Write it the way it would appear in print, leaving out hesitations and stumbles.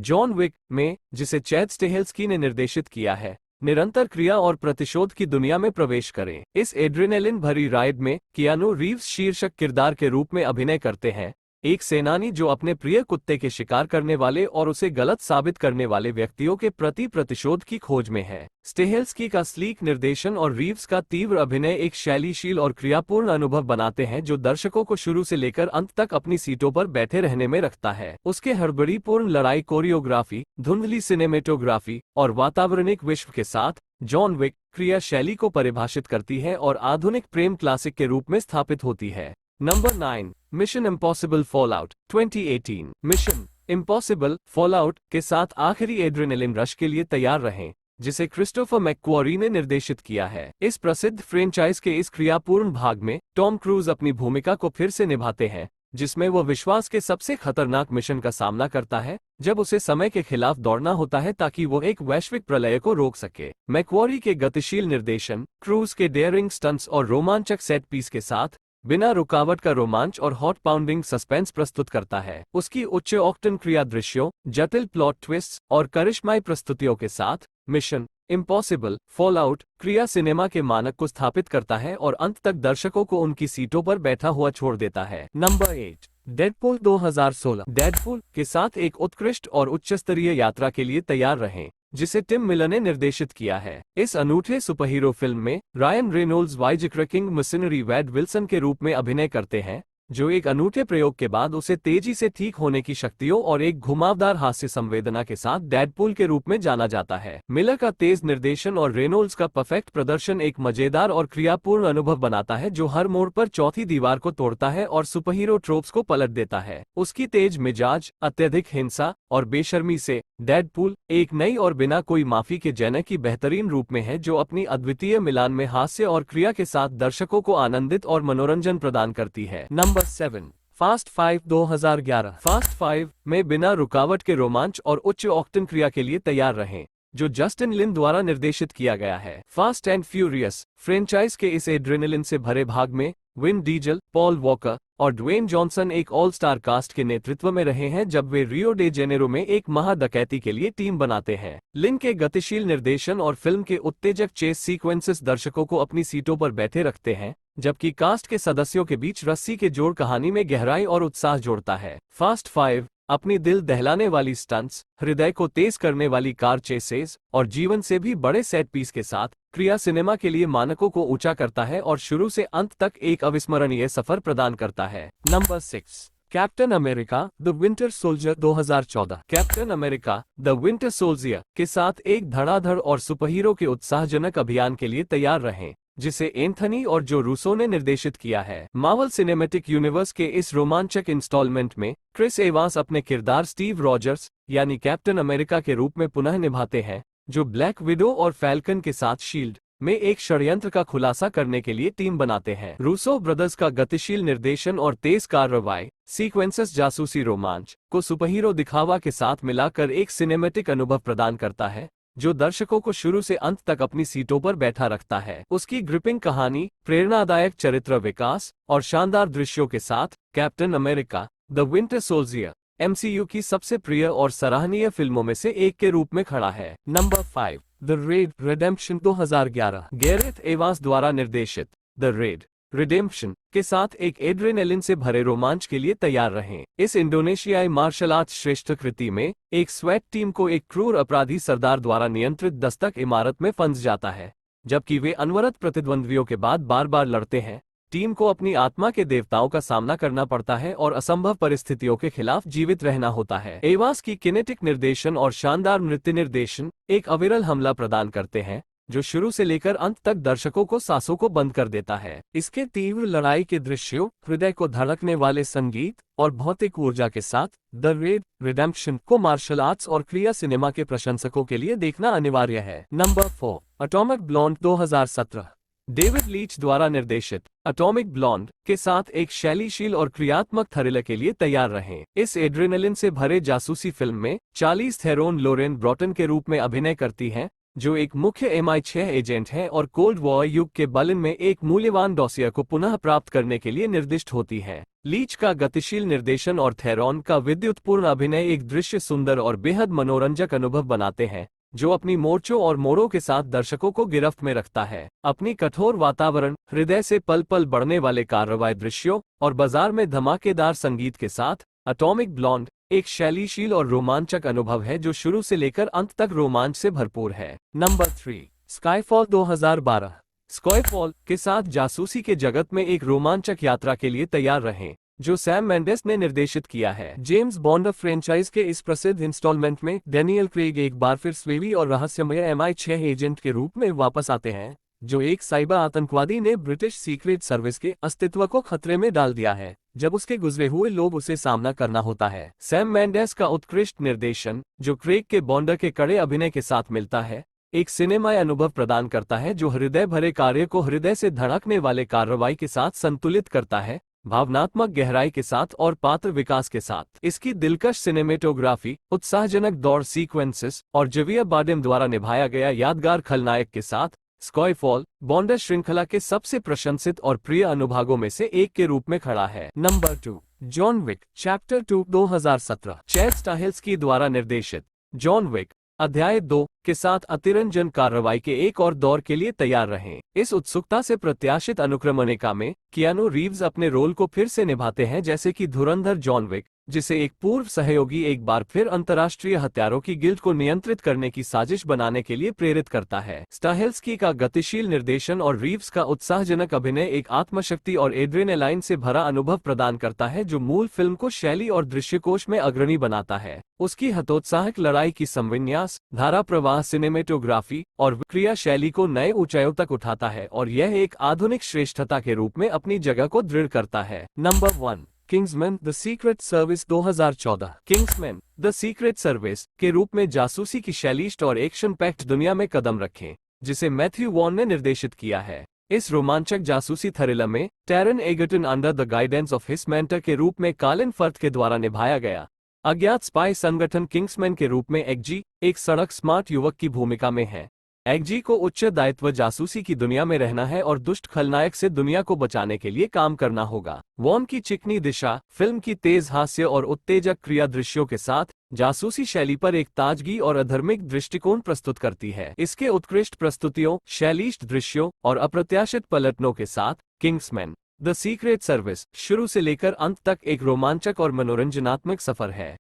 John Wick में, जिसे चैद स्टेहेल्स्की ने निर्देशित किया है, निरंतर क्रिया और प्रतिशोध की दुनिया में प्रवेश करें। इस एड्रेनालिन भरी राइड में कियानू रीव्स शीर्षक किरदार के रूप में अभिनय करते हैं, एक सेनानी जो अपने प्रिय कुत्ते के शिकार करने वाले और उसे गलत साबित करने वाले व्यक्तियों के प्रति प्रतिशोध की खोज में है। स्टेहेल्स्की का स्लीक निर्देशन और रीव्स का तीव्र अभिनय एक शैलीशील और क्रियापूर्ण अनुभव बनाते हैं जो दर्शकों को शुरू से लेकर अंत तक अपनी सीटों पर बैठे रहने में रखता है। उसके हड़बड़ीपूर्ण लड़ाई कोरियोग्राफी, धुंधली सिनेमेटोग्राफी और वातावरणिक विश्व के साथ जॉन विक क्रिया शैली को परिभाषित करती है और आधुनिक प्रेम क्लासिक के रूप में स्थापित होती है। Number 9, mission impossible fallout 2018। Mission impossible fallout के साथ आखिरी एड्रेनालिन रश के लिए तैयार रहें, जिसे क्रिस्टोफर मैक्क्वारी ने निर्देशित किया है। इस प्रसिद्ध फ्रेंचाइज के इस क्रियापूर्ण भाग में टॉम क्रूज अपनी भूमिका को फिर से निभाते हैं, जिसमें वह विश्वास के सबसे खतरनाक मिशन का सामना करता है जब उसे समय के खिलाफ दौड़ना होता है ताकि वो एक वैश्विक प्रलय को रोक सके। मैक्क्वारी के गतिशील निर्देशन, क्रूज के डेयरिंग स्टंट्स और रोमांचक सेट पीस के साथ बिना रुकावट का रोमांच और हॉट पाउंडिंग सस्पेंस प्रस्तुत करता है। उसकी उच्च ऑक्टन क्रिया दृश्यों, जटिल प्लॉट ट्विस्ट्स और करिश्माई प्रस्तुतियों के साथ मिशन इम्पॉसिबल फॉलआउट क्रिया सिनेमा के मानक को स्थापित करता है और अंत तक दर्शकों को उनकी सीटों पर बैठा हुआ छोड़ देता है। Number 8, Deadpool 2016। डेडपूल के साथ एक उत्कृष्ट और उच्चस्तरीय यात्रा के लिए तैयार रहें, जिसे टिम मिलर ने निर्देशित किया है। इस अनूठे सुपरहीरो फिल्म में रायन रेनोल्ड्स वाइजक्रैकिंग मशीनरी वैड विल्सन के रूप में अभिनय करते हैं, जो एक अनूठे प्रयोग के बाद उसे तेजी से ठीक होने की शक्तियों और एक घुमावदार हास्य संवेदना के साथ डेडपूल के रूप में जाना जाता है। मिलर का तेज निर्देशन और रेनोल्ड्स का परफेक्ट प्रदर्शन एक मजेदार और क्रियापूर्ण अनुभव बनाता है जो हर मोड़ पर चौथी दीवार को तोड़ता है और सुपरहीरो ट्रोप्स को पलट देता है। उसकी तेज मिजाज, अत्यधिक हिंसा और बेशर्मी से डेडपूल एक नई और बिना कोई माफी के जैनर की बेहतरीन रूप में है, जो अपनी अद्वितीय मिलान में हास्य और क्रिया के साथ दर्शकों को आनंदित और मनोरंजन प्रदान करती है। Number 7, fast 5 2011। फास्ट 5 में बिना रुकावट के रोमांच और उच्च ऑक्टन क्रिया के लिए तैयार रहें, जो जस्टिन लिन द्वारा निर्देशित किया गया है। फास्ट एंड फ्यूरियस फ्रेंचाइज के इस एड्रेनालिन से भरे भाग में विन डीजल, पॉल वॉकर और ड्वेन जॉनसन एक ऑल स्टार कास्ट के नेतृत्व में रहे हैं जब वे रियो डे जेनेरो में एक महाडकैती के लिए टीम बनाते हैं। लिन के गतिशील निर्देशन और फिल्म के उत्तेजक चेस सीक्वेंसेस दर्शकों को अपनी सीटों पर बैठे रखते हैं, जबकि कास्ट के सदस्यों के बीच रस्सी के जोड़ कहानी में गहराई और उत्साह जोड़ता है। फास्ट 5 अपनी दिल दहलाने वाली स्टंट्स, हृदय को तेज करने वाली कार चेसेस और जीवन से भी बड़े सेट पीस के साथ क्रिया सिनेमा के लिए मानकों को ऊंचा करता है और शुरू से अंत तक एक अविस्मरणीय सफर प्रदान करता है। Number 6, captain America the winter soldier 2014। Captain America the winter soldier के साथ एक धड़ाधड़ और सुपरहीरो के उत्साहजनक अभियान के लिए तैयार रहें, जिसे एंथनी और जो रूसो ने निर्देशित किया है। मार्वल सिनेमैटिक यूनिवर्स के इस रोमांचक इंस्टॉलमेंट में क्रिस एवांस अपने किरदार स्टीव रॉजर्स यानी कैप्टन अमेरिका के रूप में पुनः निभाते हैं, जो ब्लैक विडो और फैल्कन के साथ शील्ड में एक षड्यंत्र का खुलासा करने के लिए टीम बनाते हैं। रूसो ब्रदर्स का गतिशील निर्देशन और तेज कार्रवाई सीक्वेंसेस जासूसी रोमांच को सुपरहीरो दिखावा के साथ मिलाकर एक सिनेमैटिक अनुभव प्रदान करता है, जो दर्शकों को शुरू से अंत तक अपनी सीटों पर बैठा रखता है। उसकी ग्रिपिंग कहानी, प्रेरणादायक चरित्र विकास और शानदार दृश्यों के साथ captain America the winter soldier MCU की सबसे प्रिय और सराहनीय फिल्मों में से एक के रूप में खड़ा है। Number 5, the red redemption 2011। Gareth Evans द्वारा निर्देशित द रेड रिडेम्पशन के साथ एक एड्रेनालिन से भरे रोमांच के लिए तैयार रहें। इस इंडोनेशियाई मार्शल आर्ट्स श्रेष्ठ कृति में एक स्वैट टीम को एक क्रूर अपराधी सरदार द्वारा नियंत्रित दस्तक इमारत में फंस जाता है, जबकि वे अनवरत प्रतिद्वंद्वियों के बाद बार बार लड़ते हैं। टीम को अपनी आत्मा के देवताओं का सामना करना पड़ता है और असंभव परिस्थितियों के खिलाफ जीवित रहना होता है। एवांस की किनेटिक निर्देशन और शानदार नृत्य निर्देशन एक अविरल हमला प्रदान करते हैं, जो शुरू से लेकर अंत तक दर्शकों को सांसों को बंद कर देता है। इसके तीव्र लड़ाई के दृश्यों, हृदय को धड़कने वाले संगीत और भौतिक ऊर्जा के साथ द रेड रिडेम्पशन को मार्शल आर्ट्स और क्रिया सिनेमा के प्रशंसकों के लिए देखना अनिवार्य है। Number 4, atomic blonde 2017। David Leitch द्वारा निर्देशित एटॉमिक ब्लॉन्ड के साथ एक शैलीशील और क्रियात्मक थ्रिलर के लिए तैयार रहें। इस एड्रेनालिन से भरे जासूसी फिल्म में चार्लीज थेरोन लोरेन ब्रॉटन के रूप में अभिनय करती हैं, जो एक मुख्य MI6 एजेंट है और कोल्ड वॉर युग के बर्लिन में एक मूल्यवान डॉसियर को पुनः प्राप्त करने के लिए निर्दिष्ट होती है। लीच का गतिशील निर्देशन और थेरॉन का विद्युतपूर्ण अभिनय एक दृश्य सुंदर और बेहद मनोरंजक अनुभव बनाते हैं, जो अपनी मोर्चों और मोड़ों के साथ दर्शकों को गिरफ्त में रखता है। अपनी कठोर वातावरण, हृदय से पल पल बढ़ने वाले कार्रवाई दृश्यों और बाजार में धमाकेदार संगीत के साथ एटॉमिक ब्लॉन्ड एक शैलीशील और रोमांचक अनुभव है जो शुरू से लेकर अंत तक रोमांच से भरपूर है। Number 3, Skyfall 2012। स्काईफॉल के साथ जासूसी के जगत में एक रोमांचक यात्रा के लिए तैयार रहें, जो सैम मेंडेस ने निर्देशित किया है। जेम्स बॉन्ड फ्रेंचाइज के इस प्रसिद्ध इंस्टॉलमेंट में डैनियल क्रेग एक बार फिर स्वेवी और रहस्यमय MI6 एजेंट के रूप में वापस आते हैं, जो एक साइबर आतंकवादी ने ब्रिटिश सीक्रेट सर्विस के अस्तित्व को खतरे में डाल दिया है, जब उसके गुजरे हुए लोग उसे सामना करना होता है। सैम मेंडेस का उत्कृष्ट निर्देशन, जो क्रेग के बॉन्ड के कड़े अभिनय के साथ मिलता है, एक सिनेमाई अनुभव प्रदान करता है जो हृदय भरे कार्य को हृदय से धड़कने वाले कार्रवाई के साथ संतुलित करता है, भावनात्मक गहराई के साथ और पात्र विकास के साथ। इसकी दिलकश सिनेमेटोग्राफी, उत्साहजनक दौड़ सीक्वेंसेस और जवियर बार्डेम द्वारा निभाया गया यादगार खलनायक के साथ स्काईफॉल बॉन्ड श्रृंखला के सबसे प्रशंसित और प्रिय अनुभागों में से एक के रूप में खड़ा है। Number 2, John Wick chapter 2 2017। Chad Stahelski द्वारा निर्देशित जॉन विक अध्याय 2 के साथ अतिरंजन कार्रवाई के एक और दौर के लिए तैयार रहें। इस उत्सुकता से प्रत्याशित अनुक्रमणिका में कियानू रीव्स अपने रोल को फिर से निभाते हैं जैसे कि धुरंधर जॉन विक, जिसे एक पूर्व सहयोगी एक बार फिर अंतर्राष्ट्रीय हत्यारों की गिल्ड को नियंत्रित करने की साजिश बनाने के लिए प्रेरित करता है। स्टाहेल्स्की का गतिशील निर्देशन और रीव्स का उत्साहजनक अभिनय एक आत्मशक्ति और एड्रेनालाइन से भरा अनुभव प्रदान करता है जो मूल फिल्म को शैली और दृश्यकोश में अग्रणी बनाता है। उसकी हतोत्साहक लड़ाई की संविन्यास, धारा प्रवाह, सिनेमेटोग्राफी और क्रिया शैली को नए ऊंचाइयों तक उठाता है और यह एक आधुनिक श्रेष्ठता के रूप में अपनी जगह को दृढ़ करता है। Number 1, Kingsman the secret service 2014। Kingsman the secret service के रूप में जासूसी की शैलिष्ट और एक्शन पैक्ड दुनिया में कदम रखें, जिसे मैथ्यू वॉन ने निर्देशित किया है। इस रोमांचक जासूसी थ्रिलर में terrain Egerton under the guidance of his mentor के रूप में कॉलिन फर्थ के द्वारा निभाया गया अज्ञात स्पाई संगठन किंग्समैन के रूप में एक्जी एक सड़क स्मार्ट युवक की भूमिका में है। एक्जी को उच्च दायित्व जासूसी की दुनिया में रहना है और दुष्ट खलनायक से दुनिया को बचाने के लिए काम करना होगा। वॉन की चिकनी दिशा फिल्म की तेज हास्य और उत्तेजक क्रिया दृश्यों के साथ जासूसी शैली पर एक ताजगी और अधर्मिक दृष्टिकोण प्रस्तुत करती है। इसके उत्कृष्ट प्रस्तुतियों, शैलिष्ट दृश्यों और अप्रत्याशित पलटनों के साथ किंग्समैन द सीक्रेट सर्विस शुरू से लेकर अंत तक एक रोमांचक और मनोरंजनात्मक सफर है।